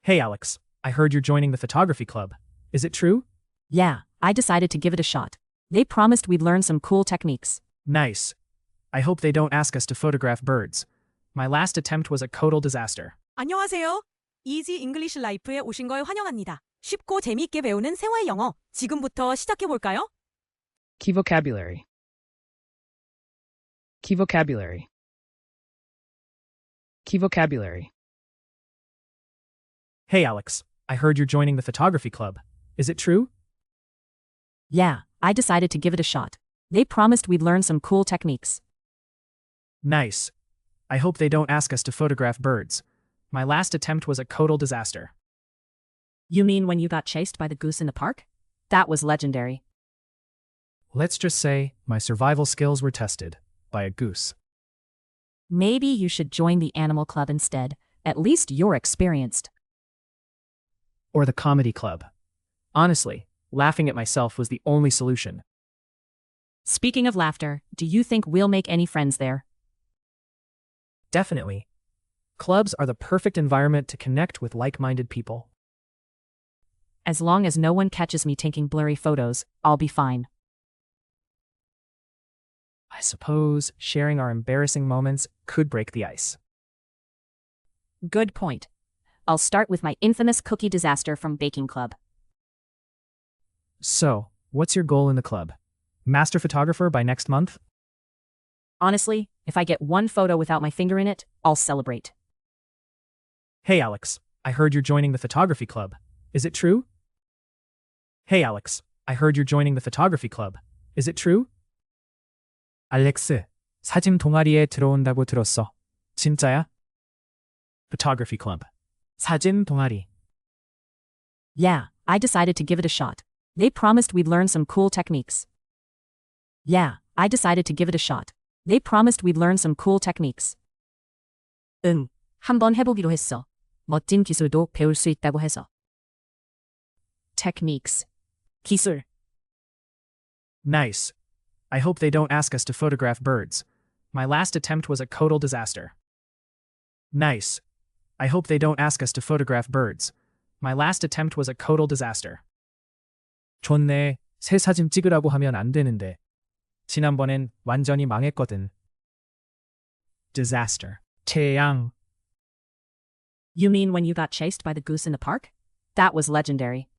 Hey Alex, I heard you're joining the photography club. Is it true? Yeah, I decided to give it a shot. They promised we'd learn some cool techniques. Nice. I hope they don't ask us to photograph birds. My last attempt was a total disaster. 안녕하세요. 이지 잉글리시 라이프에 오신 걸 환영합니다. 쉽고 재미있게 배우는 생활 영어. 지금부터 시작해 볼까요? Key vocabulary. Key vocabulary. Key vocabulary. Hey Alex, I heard you're joining the photography club. Is it true? Yeah, I decided to give it a shot. They promised we'd learn some cool techniques. Nice. I hope they don't ask us to photograph birds. My last attempt was a total disaster. You mean when you got chased by the goose in the park? That was legendary. Let's just say my survival skills were tested by a goose. Maybe you should join the animal club instead. At least you're experienced. Or the comedy club. Honestly, laughing at myself was the only solution. Speaking of laughter, do you think we'll make any friends there? Definitely. Clubs are the perfect environment to connect with like-minded people. As long as no one catches me taking blurry photos, I'll be fine. I suppose sharing our embarrassing moments could break the ice. Good point. I'll start with my infamous cookie disaster from Baking Club. So, what's your goal in the club? Master photographer by next month? Honestly, if I get one photo without my finger in it, I'll celebrate. Hey Alex, I heard you're joining the photography club. Is it true? Hey Alex, I heard you're joining the photography club. Is it true? 알렉스, 사진 동아리에 들어온다고 들었어. 진짜야? Photography club. 사진 동아리. Yeah, I decided to give it a shot. They promised we'd learn some cool techniques. Yeah, I decided to give it a shot. They promised we'd learn some cool techniques. 응, 한번 해보기로 했어. 멋진 기술도 배울 수 있다고 해서. Techniques. 기술. Nice. I hope they don't ask us to photograph birds. My last attempt was a total disaster. Nice. I hope they don't ask us to photograph birds. My last attempt was a total disaster. 좋네. 새 사진 찍으라고 하면 안 되는데. 지난번엔 완전히 망했거든. Disaster. 재앙. You mean when you got chased by the goose in the park? That was legendary.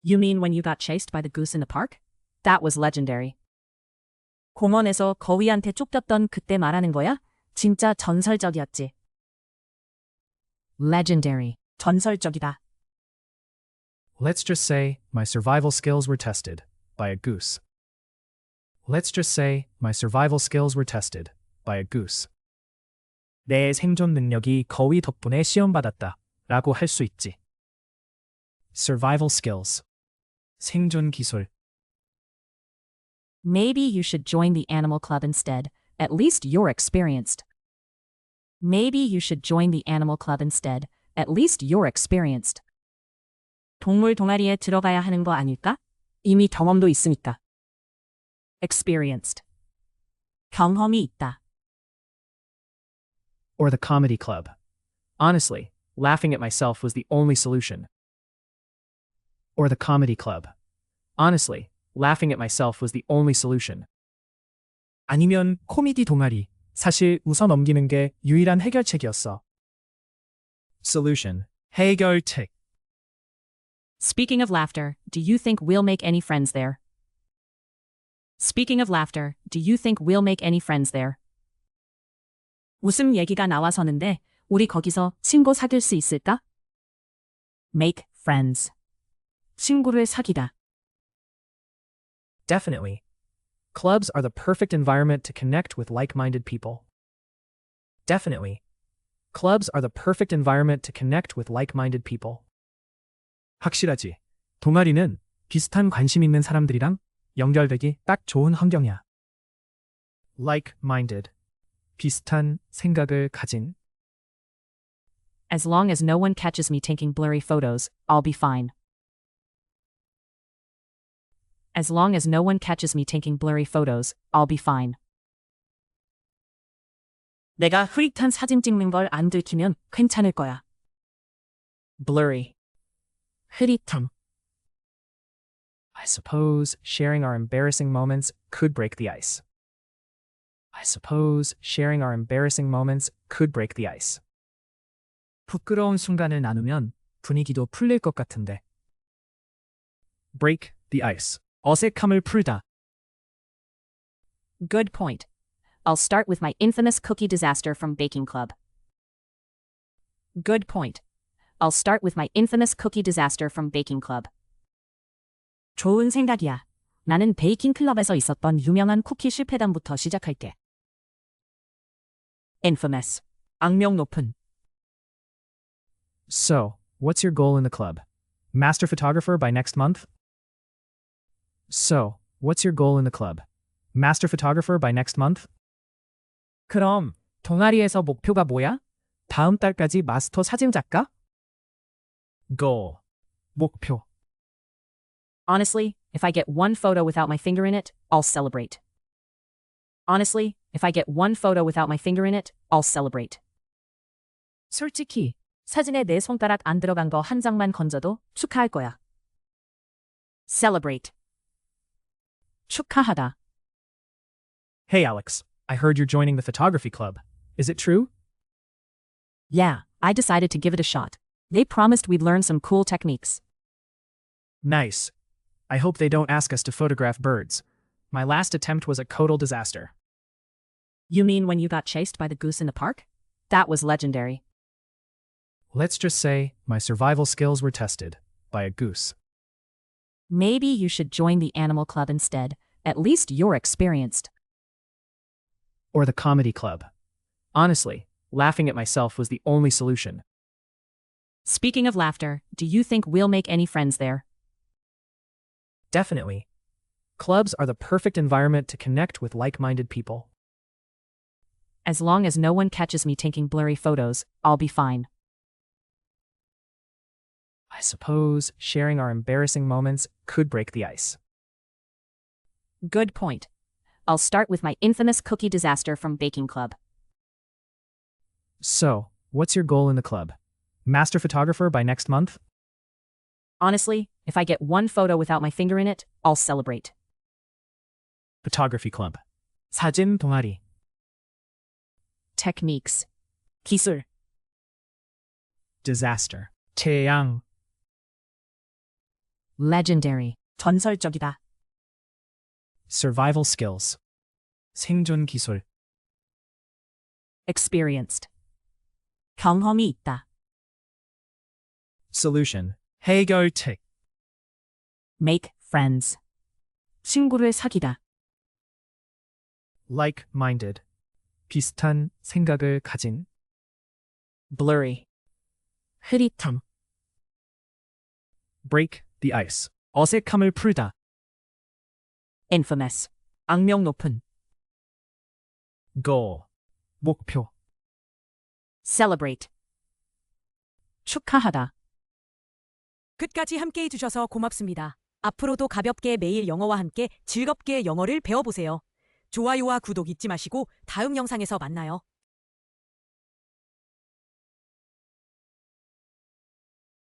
You mean when you got chased by the goose in the park? That was legendary. 공원에서 거위한테 쫓겼던 그때 말하는 거야? 진짜 전설적이었지. Legendary. 전설적이다. Let's just say my survival skills were tested by a goose. Let's just say my survival skills were tested by a goose. 내 생존 능력이 거위 덕분에 시험받았다 라고 할 수 있지. Survival skills. 생존 기술. Maybe you should join the animal club instead. At least you're experienced. Maybe you should join the animal club instead. At least you're experienced. 동물 동아리에 들어가야 하는 거 아닐까? 이미 경험도 있으니까. Experienced. 경험이 있다. Or the comedy club. Honestly, laughing at myself was the only solution. Or the comedy club. Honestly, laughing at myself was the only solution. 아니면 코미디 동아리. 사실 웃어 넘기는 게 유일한 해결책이었어. Solution. 해결책. Speaking of laughter, do you think we'll make any friends there? Speaking of laughter, do you think we'll make any friends there? 웃음 얘기가 나와서는데 우리 거기서 친구 사귈 수 있을까? Make friends. 친구를 사귀다. Definitely. Clubs are the perfect environment to connect with like-minded people. Definitely. Clubs are the perfect environment to connect with like-minded people. 확실하지. 동아리는 비슷한 관심 있는 사람들이랑 연결되기 딱 좋은 환경이야. Like-minded. 비슷한 생각을 가진. As long as no one catches me taking blurry photos, I'll be fine. As long as no one catches me taking blurry photos, I'll be fine. 내가 흐릿한 사진 찍는 걸 안 들키면 괜찮을 거야. blurry, 흐릿함, I suppose sharing our embarrassing moments could break the ice. I suppose sharing our embarrassing moments could break the ice. 부끄러운 순간을 나누면 분위기도 풀릴 것 같은데. Break the ice. 어색함을 풀다. good point. I'll start with my infamous cookie disaster from Baking Club. Good point. I'll start with my infamous cookie disaster from Baking Club. 좋은 생각이야. 나는 베이킹 클럽에서 있었던 유명한 쿠키 실패담부터 시작할게. infamous. 악명 높은. So, what's your goal in the club? Master photographer by next month? So, what's your goal in the club? Master photographer by next month? 그럼 동아리에서 목표가 뭐야? 다음 달까지 마스터 사진 작가? Goal. 목표. Honestly, if I get one photo without my finger in it, I'll celebrate. Honestly, if I get one photo without my finger in it, I'll celebrate. 솔직히, 사진에 내 손가락 안 들어간 거 한 장만 건져도 축하할 거야. celebrate. 축하하다. Hey Alex, I heard you're joining the photography club. Is it true? Yeah, I decided to give it a shot. They promised we'd learn some cool techniques. Nice. I hope they don't ask us to photograph birds. My last attempt was a total disaster. You mean when you got chased by the goose in the park? That was legendary. Let's just say my survival skills were tested by a goose. Maybe you should join the animal club instead. At least you're experienced. Or the comedy club. Honestly, laughing at myself was the only solution. Speaking of laughter, do you think we'll make any friends there? Definitely. Clubs are the perfect environment to connect with like-minded people. As long as no one catches me taking blurry photos, I'll be fine. I suppose sharing our embarrassing moments could break the ice. Good point. I'll start with my infamous cookie disaster from Baking Club. So, what's your goal in the club? Master photographer by next month? Honestly, if I get one photo without my finger in it, I'll celebrate. Photography club. 사진 동아리. Techniques. 기술. Disaster. 재앙. Legendary. 전설적이다. Survival skills. 생존 기술. Experienced. 경험이 있다. Solution. 해결책. Make friends. 친구를 사귀다. Like-minded. 비슷한 생각을 가진. Blurry. 흐릿함. Break the ice. 어색함을 풀다. Infamous. 악명 높은. Goal. 목표. Celebrate. 축하하다. 끝까지 함께해 주셔서 고맙습니다. 앞으로도 가볍게 매일 영어와 함께 즐겁게 영어를 배워보세요. 좋아요와 구독 잊지 마시고 다음 영상에서 만나요.